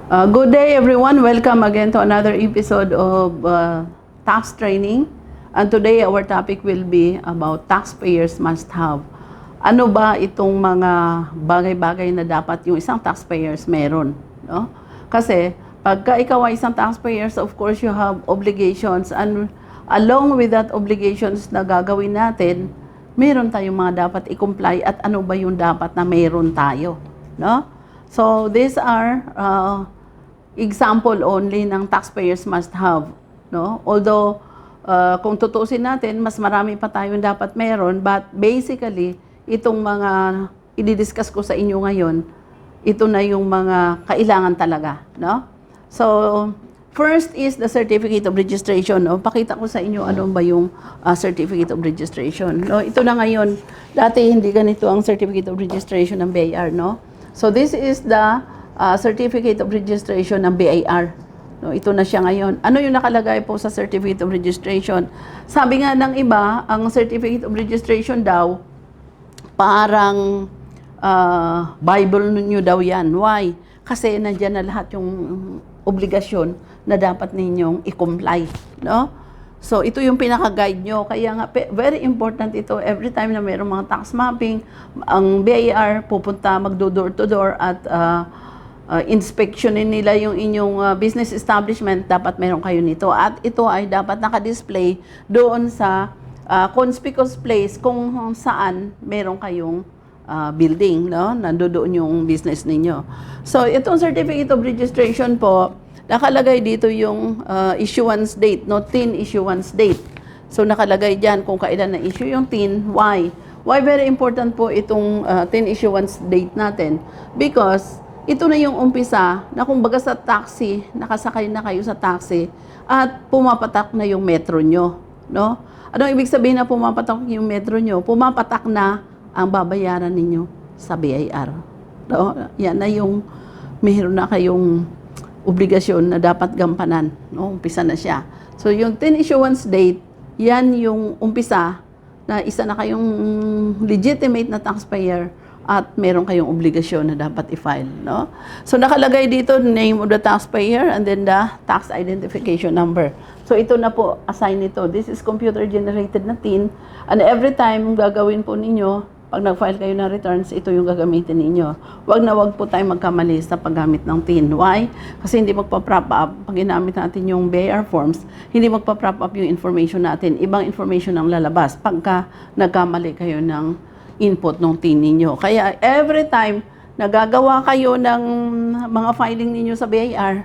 Good day everyone. Welcome again to another episode of tax training. And today our topic will be about taxpayers must have. Ano ba itong mga bagay-bagay na dapat yung isang taxpayers meron, no? Kasi pagka ikaw ay isang taxpayers, of course you have obligations, and along with that obligations na gagawin natin, meron tayong mga dapat i-comply at ano ba yung dapat na meron tayo, no? So these are example only ng taxpayers must have, no? Although kung tutuusin natin, mas marami pa tayong dapat meron, but basically itong mga i-discuss ko sa inyo ngayon, ito na yung mga kailangan talaga, no? So first is the certificate of registration, no? Pakita ko sa inyo ano ba yung certificate of registration, no? Ito na ngayon, dati hindi ganito ang certificate of registration ng BIR, no? So this is the certificate of registration ng BIR. No, ito na siya ngayon. Ano yung nakalagay po sa certificate of registration? Sabi nga ng iba, ang certificate of registration daw, parang Bible ninyo daw yan. Why? Kasi nandiyan na lahat yung obligasyon na dapat ninyong i-comply. No? So, ito yung pinaka-guide nyo. Kaya nga, very important ito. Every time na mayroong mga tax mapping, ang BIR pupunta, magdo-door to door at inspectionin nila yung inyong business establishment, dapat meron kayo nito. At ito ay dapat naka-display doon sa conspicuous place kung saan meron kayong building, no? Nandoon yung business ninyo. So, itong certificate of registration po, nakalagay dito yung issuance date, no? TIN issuance date. So, nakalagay dyan kung kailan na-issue yung TIN. Why? Why very important po itong TIN issuance date natin? Because ito na yung umpisa na kung baga sa taxi, nakasakay na kayo sa taxi at pumapatak na yung metro nyo, no? Ano ibig sabihin na pumapatak yung metro nyo? Pumapatak na ang babayaran ninyo sa BIR. No? Yan na yung mayroon na kayong obligasyon na dapat gampanan, no? Umpisa na siya. So yung TIN issuance date, yan yung umpisa na isa na kayong legitimate na taxpayer at meron kayong obligasyon na dapat i-file, no? So nakalagay dito name of the taxpayer and then the tax identification number. So ito na po, assign ito. This is computer generated na TIN, and every time gagawin po ninyo, pag nag-file kayo ng returns, ito yung gagamitin ninyo. Wag po tayong magkamali sa paggamit ng TIN. Why? Kasi hindi magpa-prop up, pag ginamit natin yung BIR forms, hindi magpa-prop up yung information natin. Ibang information ang lalabas pagka nagkamali kayo ng input ng TIN ninyo. Kaya every time nagagawa kayo ng mga filing ninyo sa BIR,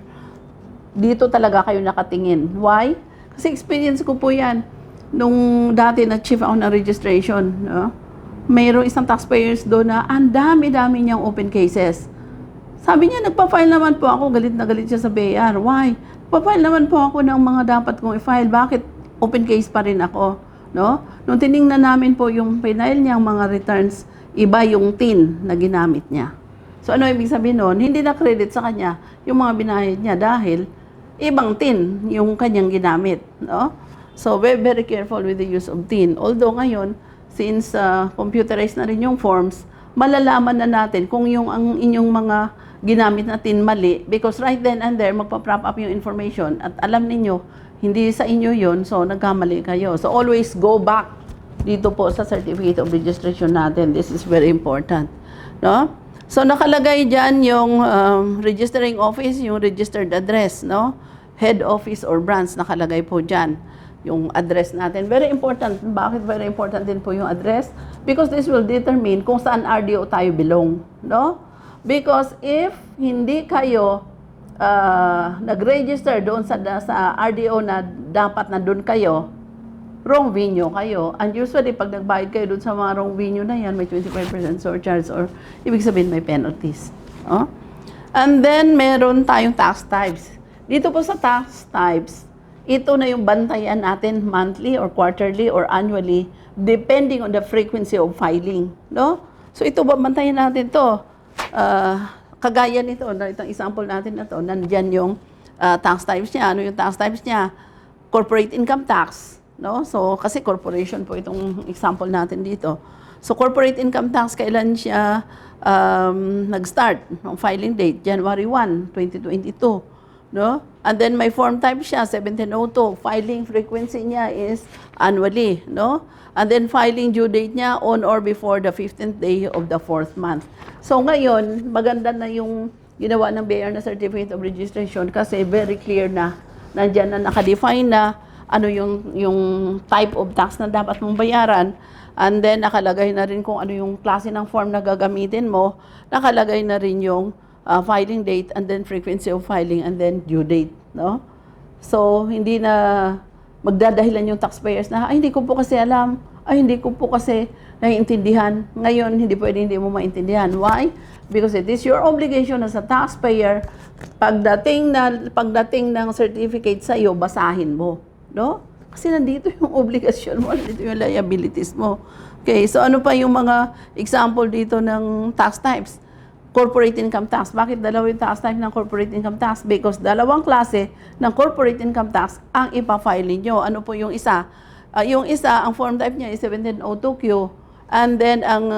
dito talaga kayo nakatingin. Why? Kasi experience ko po yan. Nung dati na chief ako ng registration, no? Mayroong isang taxpayers doon na ang dami-dami niyang open cases. Sabi niya, nagpa-file naman po ako, galit na galit siya sa BIR. Why? Nagpa-file naman po ako ng mga dapat kong i-file. Bakit open case pa rin ako? No? Nung tiningnan namin po yung final niyang mga returns, iba yung TIN na ginamit niya. So ano ibig sabihin nun? Hindi na credit sa kanya yung mga binayad niya dahil ibang TIN yung kanyang ginamit. No? So very careful with the use of TIN. Although ngayon, since computerized na rin yung forms, malalaman na natin kung yung ang inyong mga ginamit na TIN mali, because right then and there, magpa-prop up yung information at alam ninyo, hindi sa inyo yun, so nagkamali kayo. So always go back dito po sa certificate of registration natin. This is very important, no? So nakalagay diyan yung registering office, yung registered address, no? Head office or branch nakalagay po diyan yung address natin. Very important. Bakit very important din po yung address? Because this will determine kung saan RDO tayo belong, no? Because if hindi kayo nag-register doon sa RDO na dapat na doon kayo, wrong venue kayo. And usually, pag nagbayad kayo doon sa mga wrong venue na yan, may 25% surcharge or ibig sabihin may penalties. Oh? And then, meron tayong tax types. Dito po sa tax types, ito na yung bantayan natin monthly or quarterly or annually depending on the frequency of filing. No? So, ito ba bantayan natin to? Kagaya nito, itong example natin na to, nandyan yung tax types niya. Ano yung tax types niya? Corporate income tax. No? So, kasi corporation po itong example natin dito. So corporate income tax, kailan siya nag-start? Ng filing date, January 1, 2022. No? And then may form type siya, 1702. Filing frequency niya is annually. No? And then filing due date niya on or before the 15th day of the 4th month. So ngayon, maganda na yung ginawa ng BIR na Certificate of Registration kasi very clear na nandiyan na nakadefine na ano yung type of tax na dapat mong bayaran. And then, nakalagay na rin kung ano yung klase ng form na gagamitin mo. Nakalagay na rin yung filing date and then frequency of filing and then due date. No? So, hindi na magdadahilan yung taxpayers na, ay, hindi ko po kasi alam. Ay, hindi ko po kasi naiintindihan. Ngayon, hindi mo maintindihan. Why? Because it is your obligation as a taxpayer. Pagdating ng certificate sa'yo, basahin mo. No? Kasi nandito yung obligasyon mo, nandito yung liabilities mo. Okay, so ano pa yung mga example dito ng tax types? Corporate income tax. Bakit dalawa yung tax type ng corporate income tax? Because dalawang klase ng corporate income tax ang ipafile ninyo. Ano po yung isa? Yung isa, ang form type niya is 1702Q. And then, ang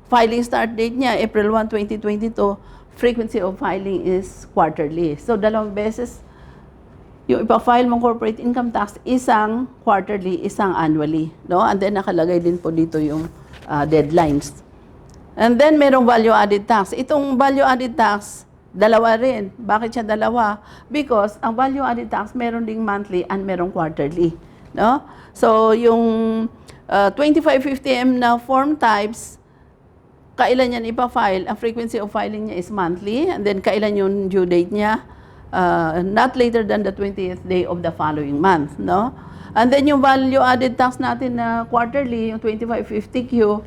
filing start date niya, April 1, 2022. Frequency of filing is quarterly. So, dalawang beses yung ipa-file mong corporate income tax, isang quarterly, isang annually. No? And then nakalagay din po dito yung deadlines. And then merong value-added tax. Itong value-added tax, dalawa rin. Bakit siya dalawa? Because ang value-added tax, meron ding monthly and merong quarterly. No? So yung 2550M na form types, kailan yan ipa-file? Ang frequency of filing niya is monthly. And then kailan yung due date niya? Not later than the 20th day of the following month, no? And then yung value-added tax natin na quarterly, yung 2550Q,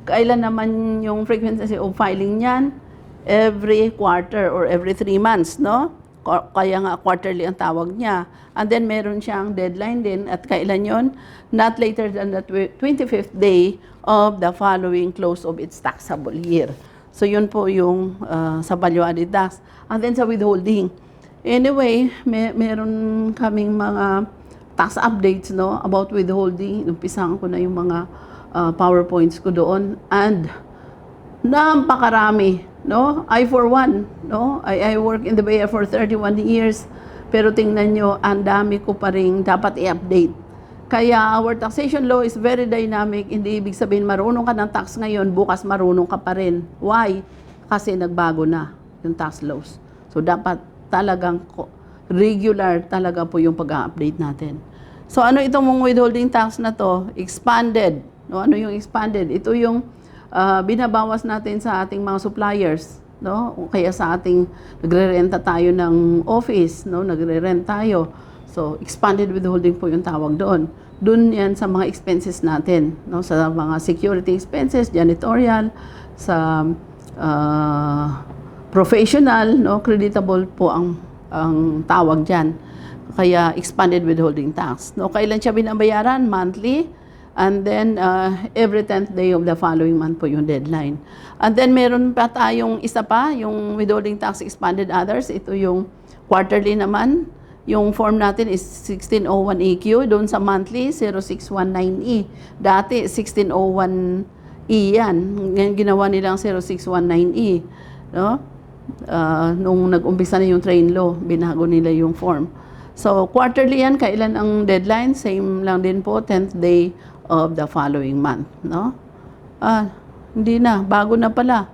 kailan naman yung frequency of filing niyan? Every quarter or every 3 months, no? Kaya nga quarterly ang tawag niya. And then meron siyang deadline din at kailan yon? Not later than the 25th day of the following close of its taxable year. So yun po yung sa value-added tax. And then sa withholding. Anyway, meron kaming mga tax updates, no, about withholding. Umpisahan ko na yung mga PowerPoints ko doon. And napakarami, no? I for one, no? I work in the BIR for 31 years. Pero tingnan nyo, ang dami ko pa rin dapat i-update. Kaya our taxation law is very dynamic. Hindi ibig sabihin marunong ka ng tax ngayon, bukas marunong ka pa rin. Why? Kasi nagbago na yung tax laws. So dapat talagang regular talaga po yung pag-update natin. So ano itong mong withholding tax na to? Expanded. No? Ano yung expanded? Ito yung binabawas natin sa ating mga suppliers. No? O kaya sa ating nagre-renta tayo ng office. No? Nagre-rent tayo. So expanded withholding po yung tawag doon. Doon yan sa mga expenses natin. No? Sa mga security expenses, janitorial, sa professional, no, creditable po ang tawag diyan. Kaya expanded withholding tax. No, kailan siya binabayaran? Monthly. And then every 10th day of the following month po yung deadline. And then meron pa tayong isa pa, yung withholding tax expanded others. Ito yung quarterly naman. Yung form natin is 1601EQ. Doon sa monthly, 0619E. Dati, 1601E yan. Ngayon ginawa nilang 0619E. No? Nung nag-umpisa na yung train law, binago nila yung form. So, quarterly yan, kailan ang deadline? Same lang din po, 10th day of the following month. No? Hindi na, bago na pala.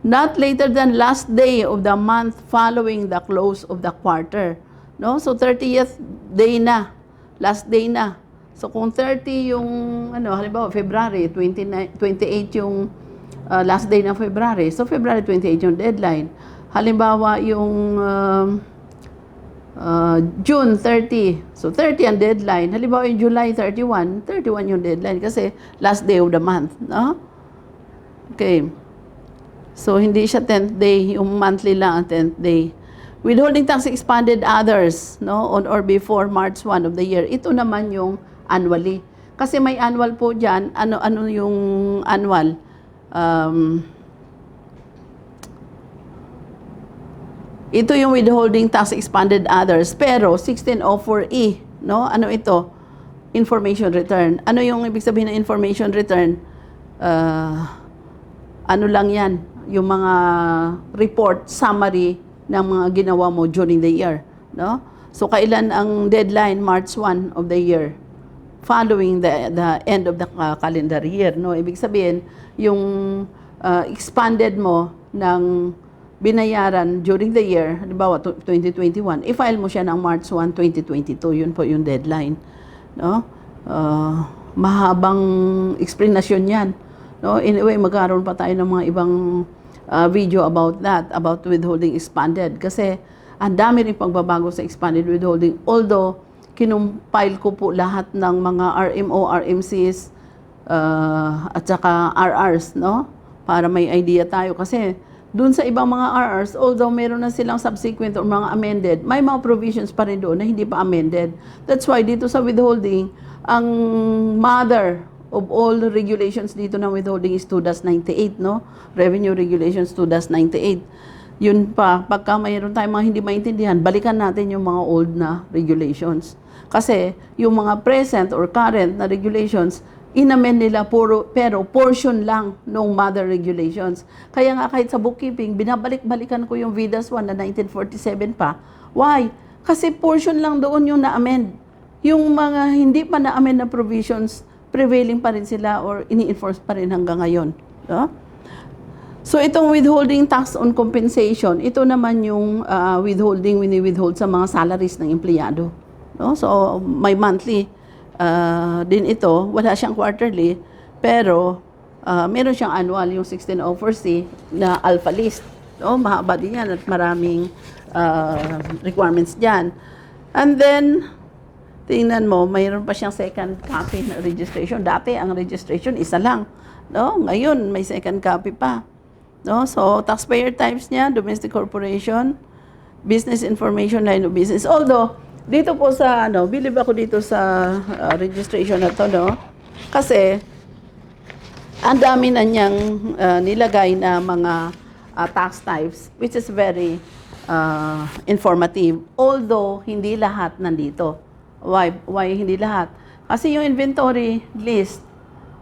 Not later than last day of the month following the close of the quarter. No? So, 30th day na, last day na. So, kung 30 yung, halimbawa, February, 28 yung last day ng February. So, February 28 yung deadline. Halimbawa, yung June 30. So, 30 ang deadline. Halimbawa, yung July 31. 31 yung deadline kasi last day of the month. No? Okay. So, hindi siya 10th day. Yung monthly lang ang 10th day. Withholding tax expanded others, no, on or before March 1 of the year. Ito naman yung annually. Kasi may annual po dyan. Ano yung annual? Ito yung withholding tax expanded others, pero 1604E, no? Ano ito? Information return. Ano yung ibig sabihin ng information return? ano lang yan, yung mga report, summary ng mga ginawa mo during the year. No? So, kailan ang deadline? March 1 of the year. Following the end of the calendar year. No? Ibig sabihin, yung expanded mo ng binayaran during the year, halimbawa 2021, i-file mo siya ng March 1, 2022. Yun po yung deadline. No? Mahabang explanation yan. No? Anyway, magkaroon pa tayo ng mga ibang video about that, about withholding expanded. Kasi ang dami rin pagbabago sa expanded withholding. Although, kinumpile ko po lahat ng mga RMO, RMCs, at saka RRs, no? Para may idea tayo. Kasi dun sa ibang mga RRs, although meron na silang subsequent or mga amended, may mga provisions pa rin doon na hindi pa amended. That's why dito sa withholding, ang mother of all regulations dito ng withholding is 2-98, no? Revenue Regulations 2-98. Yun pa, pagka mayroon tayong mga hindi maintindihan, balikan natin yung mga old na regulations. Kasi yung mga present or current na regulations, inamend nila pero portion lang ng mother regulations. Kaya nga kahit sa bookkeeping, binabalik-balikan ko yung VIDAS 1 na 1947 pa. Why? Kasi portion lang doon yung na-amend. Yung mga hindi pa na-amend na provisions, prevailing pa rin sila or ini-enforce pa rin hanggang ngayon. No? So itong withholding tax on compensation, ito naman yung withholding, wini-withhold sa mga salaries ng empleyado. No? So may monthly din ito, wala siyang quarterly, pero meron siyang annual, yung 1604C na alpha list. No? Mahaba din yan at maraming requirements dyan. And then, tingnan mo, mayroon pa siyang second copy na registration. Dati, ang registration, isa lang. No? Ngayon, may second copy pa. No? So, taxpayer types niya, domestic corporation, business information, line of business. Although, dito po sa, believe ako dito sa registration na to, no? Kasi, ang dami na niyang nilagay na mga tax types, which is very informative. Although, hindi lahat nandito. Why hindi lahat? Kasi yung inventory list,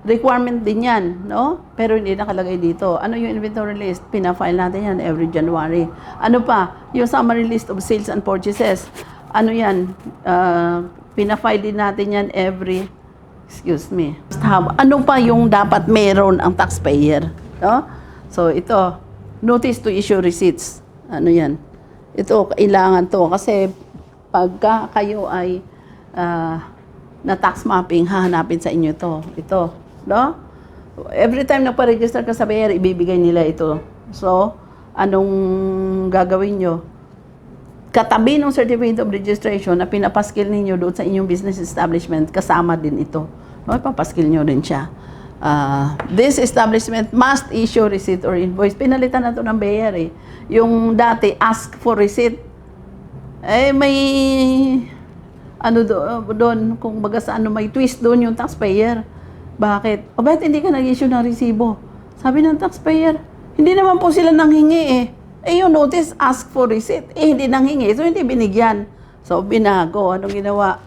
requirement din yan, no? Pero hindi nakalagay dito. Ano yung inventory list? Pina-file natin yan every January. Ano pa? Yung summary list of sales and purchases. Ano yan? Pina-file din natin yan every, ano pa yung dapat meron ang taxpayer? No? So, ito, notice to issue receipts. Ano yan? Ito, kailangan to. Kasi, pagka kayo ay na tax mapping, hahanapin sa inyo ito. Ito, no? Every time nagpa-register ka sa buyer, ibibigay nila ito. So, anong gagawin nyo? Katabi ng certificate of registration na pinapaskil ninyo doon sa inyong business establishment, kasama din ito. No? Ipapaskil nyo din siya. This establishment must issue receipt or invoice. Pinalitan na ito ng buyer eh. Yung dati, ask for receipt. Eh, may ano doon, kung baga sa ano, may twist doon yung taxpayer. Bakit? O bakit hindi ka nag-issue ng resibo? Sabi ng taxpayer, hindi naman po sila nanghingi eh. Eh yung notice, ask for receipt. Eh hindi nanghingi, so hindi binigyan. So binago, anong ginawa?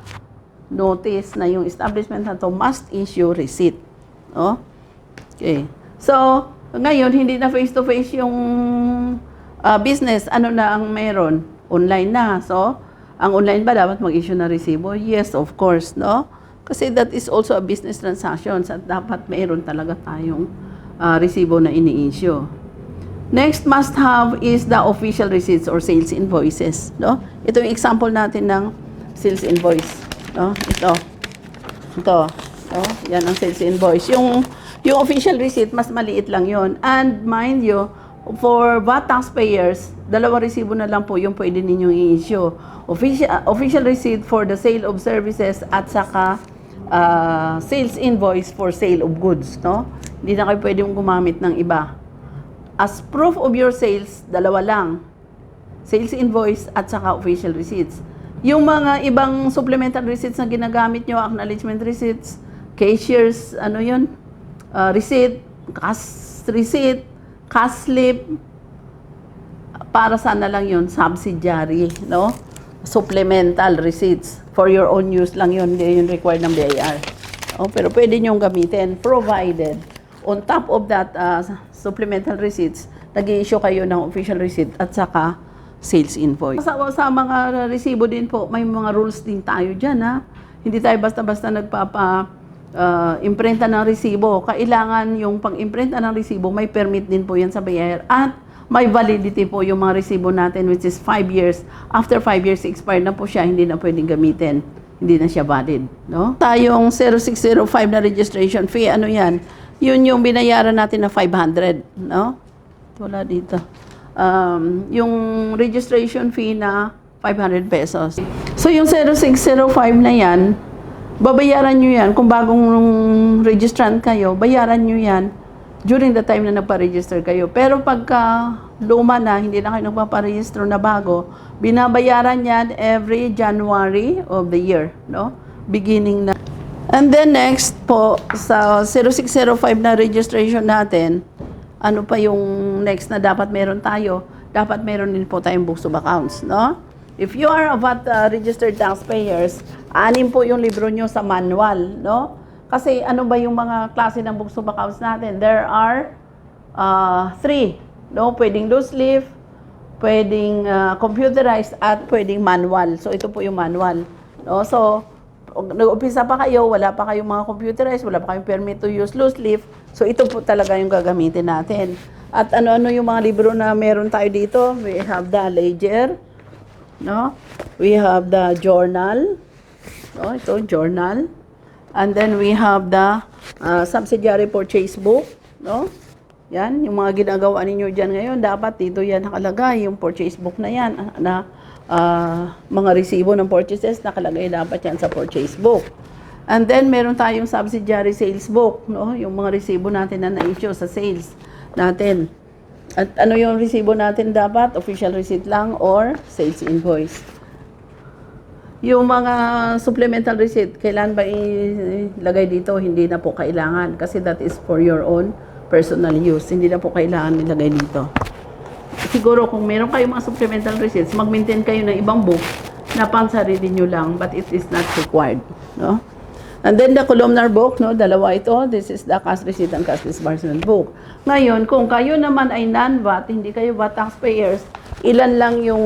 Notice na yung establishment na to must issue receipt. Oh? Okay. So, ngayon, hindi na face-to-face yung business. Ano na ang meron? Online na. So, ang online ba dapat mag-issue na resibo? Yes, of course, no? Kasi that is also a business transaction. At dapat mayroon talaga tayong resibo na ini-issue. Next must have is the official receipts or sales invoices, no? Ito yung example natin ng sales invoice, no? Ito. No? Yan ang sales invoice. Yung official receipt, mas maliit lang yon. And mind you, for VAT taxpayers, 2 resibo na lang po yung pwede ninyong i-issue. Official receipt for the sale of services at saka sales invoice for sale of goods, no? Hindi na kayo pwedeng gumamit ng iba. As proof of your sales, 2 lang. Sales invoice at saka official receipts. Yung mga ibang supplementary receipts na ginagamit nyo, acknowledgement receipts, cashier's, receipt, cash receipt, cash slip, para sana lang yun, subsidiary, no? Supplemental receipts. For your own use lang yun, hindi yun required ng BIR. Oh, pero pwede nyong gamitin, provided on top of that supplemental receipts, nag-i-issue kayo ng official receipt at saka sales invoice. Sa mga resibo din po, may mga rules din tayo dyan, ha? Hindi tayo basta-basta imprenta ng resibo. Kailangan yung pag-imprenta ng resibo, may permit din po yan sa buyer. At may validity po yung mga resibo natin, which is 5 years. After 5 years, expired na po siya, hindi na pwedeng gamitin. Hindi na siya valid. No? Tayong 0605 na registration fee, ano yan? Yun yung binayaran natin na 500. No? Wala dito. Yung registration fee na 500 pesos. So yung 0605 na yan, babayaran nyo yan. Kung bagong registrant kayo, bayaran nyo yan during the time na nagpa-register kayo. Pero pagka luma na, hindi na kayo nagpaparehistro na bago, binabayaran yan every January of the year, no? Beginning na. And then next po, sa 0605 na registration natin, ano pa yung next na dapat meron tayo? Dapat meron din po tayong books of accounts, no? If you are a VAT registered taxpayers, 6 po yung libro nyo sa manual, no? Kasi ano ba yung mga klase ng books of accounts natin? There are 3. No? Pwedeng loose leaf, pwedeng computerized, at pwedeng manual. So ito po yung manual. No? So, nag-umpisa pa kayo, wala pa kayong mga computerized, wala pa kayong permit to use loose leaf. So ito po talaga yung gagamitin natin. At ano-ano yung mga libro na meron tayo dito? We have the ledger. No? We have the journal. No? Ito, journal. And then we have the subsidiary purchase book, no? Yan, yung mga ginagawa ninyo dyan ngayon, dapat dito yan nakalagay, yung purchase book na yan, na mga resibo ng purchases, nakalagay dapat yan sa purchase book. And then meron tayong subsidiary sales book, no? Yung mga resibo natin na na-issue sa sales natin. At ano yung resibo natin dapat? Official receipt lang or sales invoice. Yung mga supplemental receipt, kailan ba ilagay dito? Hindi na po kailangan kasi that is for your own personal use. Hindi na po kailangan ilagay dito. Siguro kung meron kayong mga supplemental receipts, mag-maintain kayo ng ibang book na pang sarili nyo lang, but it is not required. No? And then the columnar book, no, dalawa ito. This is the cash receipt and cash disbursement book. Ngayon, kung kayo naman ay non-VAT, hindi kayo VAT taxpayers, ilan lang yung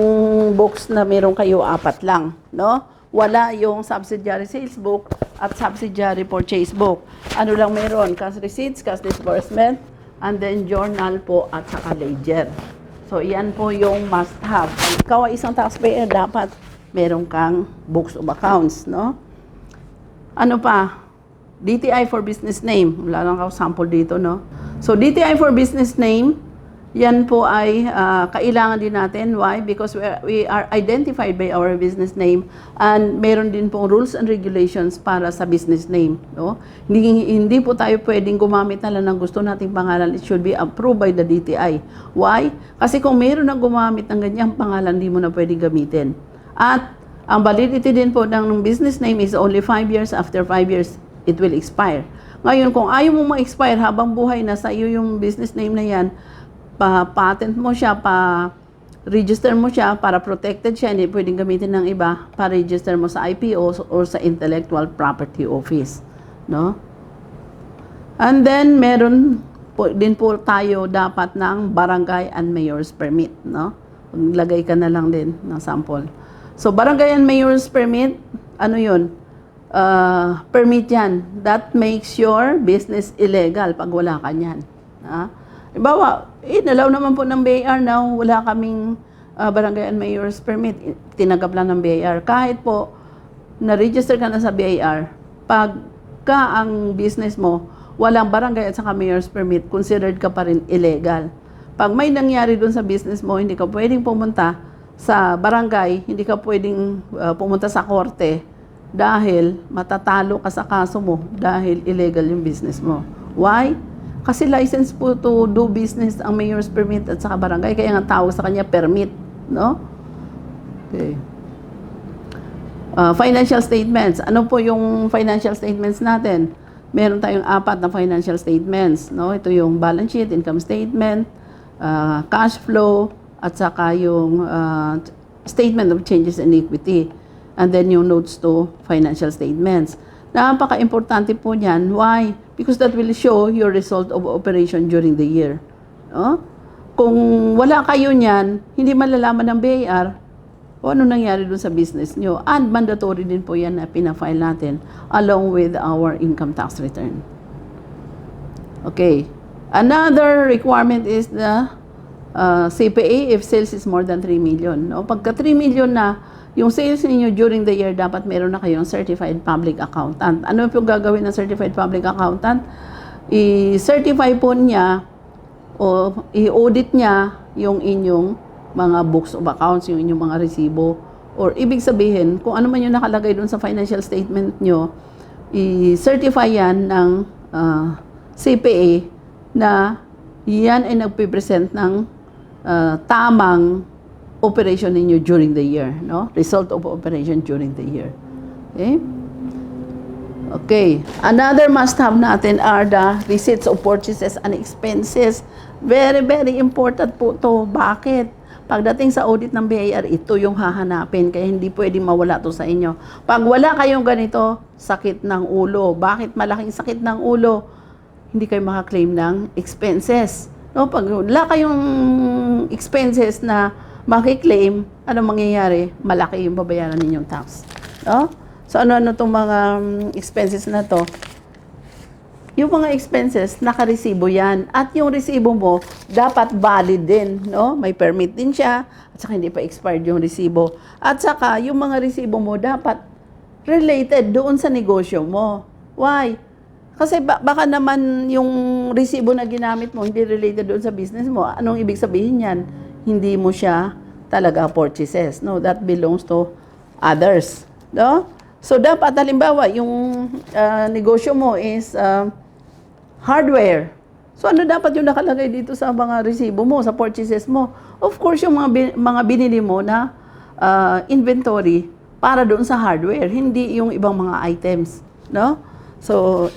books na meron kayo? 4 lang, no? Wala yung subsidiary sales book at subsidiary purchase book. Ano lang meron? Cash receipts, cash disbursement, and then journal po at saka ledger. So, yan po yung must have. Kung ikaw ay isang taxpayer, dapat meron kang books of accounts, no? Ano pa? DTI for business name. Wala lang ako sample dito, no? So, DTI for business name, yan po ay kailangan din natin. Why? Because we are identified by our business name and meron din pong rules and regulations para sa business name. No? Hindi po tayo pwedeng gumamit na lang ng gusto nating pangalan. It should be approved by the DTI. Why? Kasi kung meron na gumamit ng ganyang pangalan, hindi mo na pwedeng gamitin. At ang validity din po ng business name is only 5 years. After 5 years, it will expire. Ngayon, kung ayaw mo ma-expire habang buhay na sa iyo yung business name na yan, pa-patent mo siya, pa-register mo siya para protected siya, hindi pwedeng gamitin ng iba, pa-register mo sa IPO or sa Intellectual Property Office. No? And then, meron po, din po tayo dapat ng barangay and mayor's permit. No? Maglagay ka na lang din ng sample. So, barangay and mayor's permit, ano yun? Permit yan. That makes your business illegal pag wala ka niyan. Ibawa, inalaw naman po ng BAR na wala kaming barangay and mayor's permit. Tinagap lang ng BAR. Kahit po, na-register ka na sa BAR, pagka ang business mo, walang barangay at saka mayor's permit, considered ka pa rin illegal. Pag may nangyari dun sa business mo, hindi ka pwedeng pumunta sa barangay, hindi ka pwedeng pumunta sa korte dahil matatalo ka sa kaso mo dahil illegal yung business mo. Why? Kasi license po to do business ang mayor's permit at saka barangay, kaya nga tawag sa kanya permit, no? Okay. Financial statements. Ano po yung financial statements natin? Meron tayong 4 na financial statements, no? Ito yung balance sheet, income statement, cash flow, at saka yung statement of changes in equity. And then yung notes to financial statements. Napaka-importante po niyan. Why? Because that will show your result of operation during the year. No? Kung wala kayo niyan, hindi malalaman ng BAR o ano nangyari dun sa business nyo. And mandatory din po yan na pinafile natin along with our income tax return. Okay. Another requirement is the CPA if sales is more than 3 million. No? Pagka 3 million na, yung sales niyo during the year, dapat meron na kayong certified public accountant. Ano po gagawin ng certified public accountant? I-certify po niya o i-audit niya yung inyong mga books of accounts, yung inyong mga resibo. Or ibig sabihin, kung ano man yung nakalagay doon sa financial statement nyo, i-certify yan ng CPA na yan ay nagpipresent ng tamang operation ninyo during the year, no? Result of operation during the year. Okay? Okay. Another must-have natin are the receipts of purchases and expenses. Very, very important po to. Bakit? Pagdating sa audit ng BAR, ito yung hahanapin. Kaya hindi pwedeng mawala to sa inyo. Pag wala kayong ganito, sakit ng ulo. Bakit malaking sakit ng ulo? Hindi kayo makaklaim ng expenses. No? Pag wala kayong expenses na makiklaim, ano mangyayari? Malaki yung babayaran ninyong tax. No? So, ano itong mga expenses na to? Yung mga expenses, nakaresibo yan. At yung resibo mo, dapat valid din. No? May permit din siya. At saka hindi pa expired yung resibo. At saka, yung mga resibo mo, dapat related doon sa negosyo mo. Why? Kasi baka naman yung resibo na ginamit mo, hindi related doon sa business mo. Anong ibig sabihin yan? Hindi mo siya talaga purchases. No, that belongs to others. No? So, dapat, halimbawa, yung negosyo mo is hardware. So, ano dapat yung nakalagay dito sa mga resibo mo, sa purchases mo? Of course, yung mga binili mo na inventory para doon sa hardware, hindi yung ibang mga items. No? So,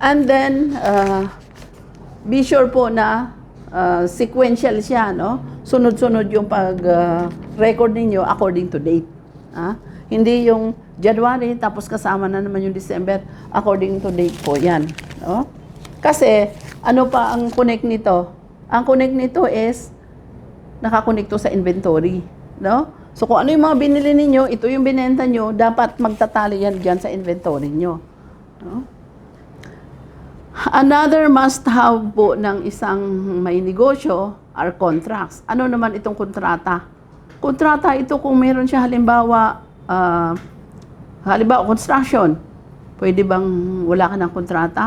and then, be sure po na sequential siya, no? Sunod-sunod yung pag-record ninyo according to date. Hindi yung January, tapos kasama na naman yung December, according to date po yan. No? Kasi, ano pa ang connect nito? Ang connect nito is, nakakonect to sa inventory. No? So, kung ano yung mga binili ninyo, ito yung binenta nyo, dapat magtatali yan dyan sa inventory nyo. No? Another must-have po ng isang may negosyo are contracts. Ano naman itong kontrata? Kontrata ito kung meron siya halimbawa construction. Pwede bang wala ka ng kontrata?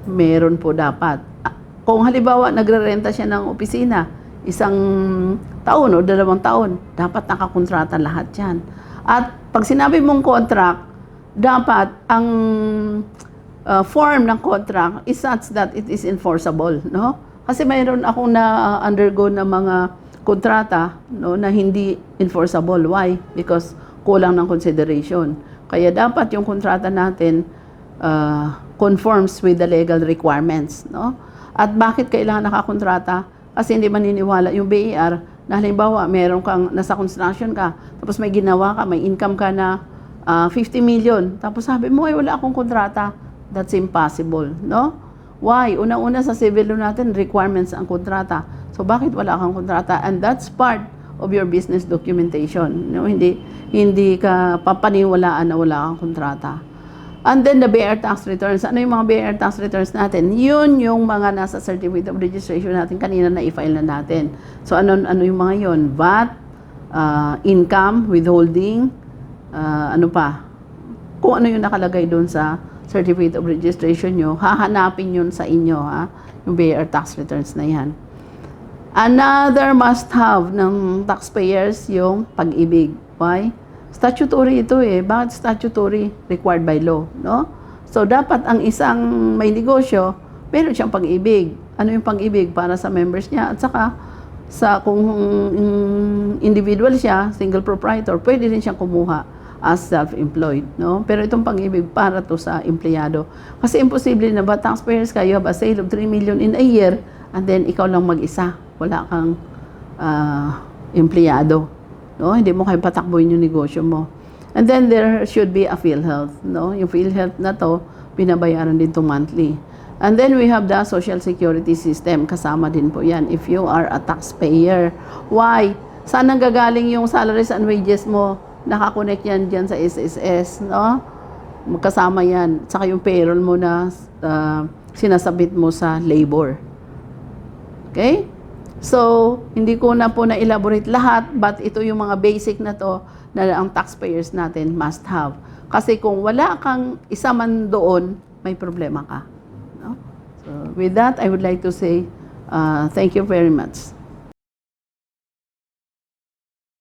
Meron po dapat. Kung halimbawa nagre-renta siya ng opisina, 1 taon o 2 taon, dapat nakakontrata lahat yan. At pag sinabi mong contract, dapat ang form ng contract is such that it is enforceable, no? Kasi mayroon akong na-undergo na mga kontrata, no, na hindi enforceable. Why? Because kulang ng consideration. Kaya dapat yung kontrata natin conforms with the legal requirements, no? At bakit kailangan nakakontrata? Kasi hindi maniniwala yung BAR na halimbawa meron kang nasa construction ka, tapos may ginawa ka, may income ka na 50 million. Tapos sabi mo, ay wala akong kontrata. That's impossible, no? Why? Una-una sa civil law natin, requirements ang kontrata. So, bakit wala kang kontrata? And that's part of your business documentation. No? Hindi ka papaniwalaan na wala kang kontrata. And then, the BAR tax returns. Ano yung mga BAR tax returns natin? Yun yung mga nasa certificate of registration natin. Kanina na i-file na natin. So, ano yung mga yun? VAT, income, withholding, ano pa? Kung ano yung nakalagay doon sa certificate of registration nyo, hahanapin yun sa inyo, yung BAR tax returns na yan. Another must-have ng taxpayers, yung Pag-ibig. Why? Statutory ito eh. Bakit statutory? Required by law, no? So, dapat ang isang may negosyo, meron siyang Pag-ibig. Ano yung Pag-ibig? Para sa members niya. At saka, kung individual siya, single proprietor, pwede rin siyang kumuha as self-employed, no? Pero itong Pag-ibig para to sa empleyado. Kasi imposible na ba, taxpayers kayo, have a sale of 3 million in a year, and then ikaw lang mag-isa. Wala kang empleyado. No? Hindi mo kayo patakbuhin yung negosyo mo. And then there should be a PhilHealth, no? Yung PhilHealth na to, binabayaran din to monthly. And then we have the Social Security System, kasama din po yan if you are a taxpayer. Why? Saan nanggagaling yung salaries and wages mo? Nakakonect yan dyan sa SSS, no? Kasama yan. Saka yung payroll mo na sinasabit mo sa labor. Okay? So, hindi ko na po na-elaborate lahat, but ito yung mga basic na to na ang taxpayers natin must have. Kasi kung wala kang isa man doon, may problema ka. No? So, with that, I would like to say thank you very much.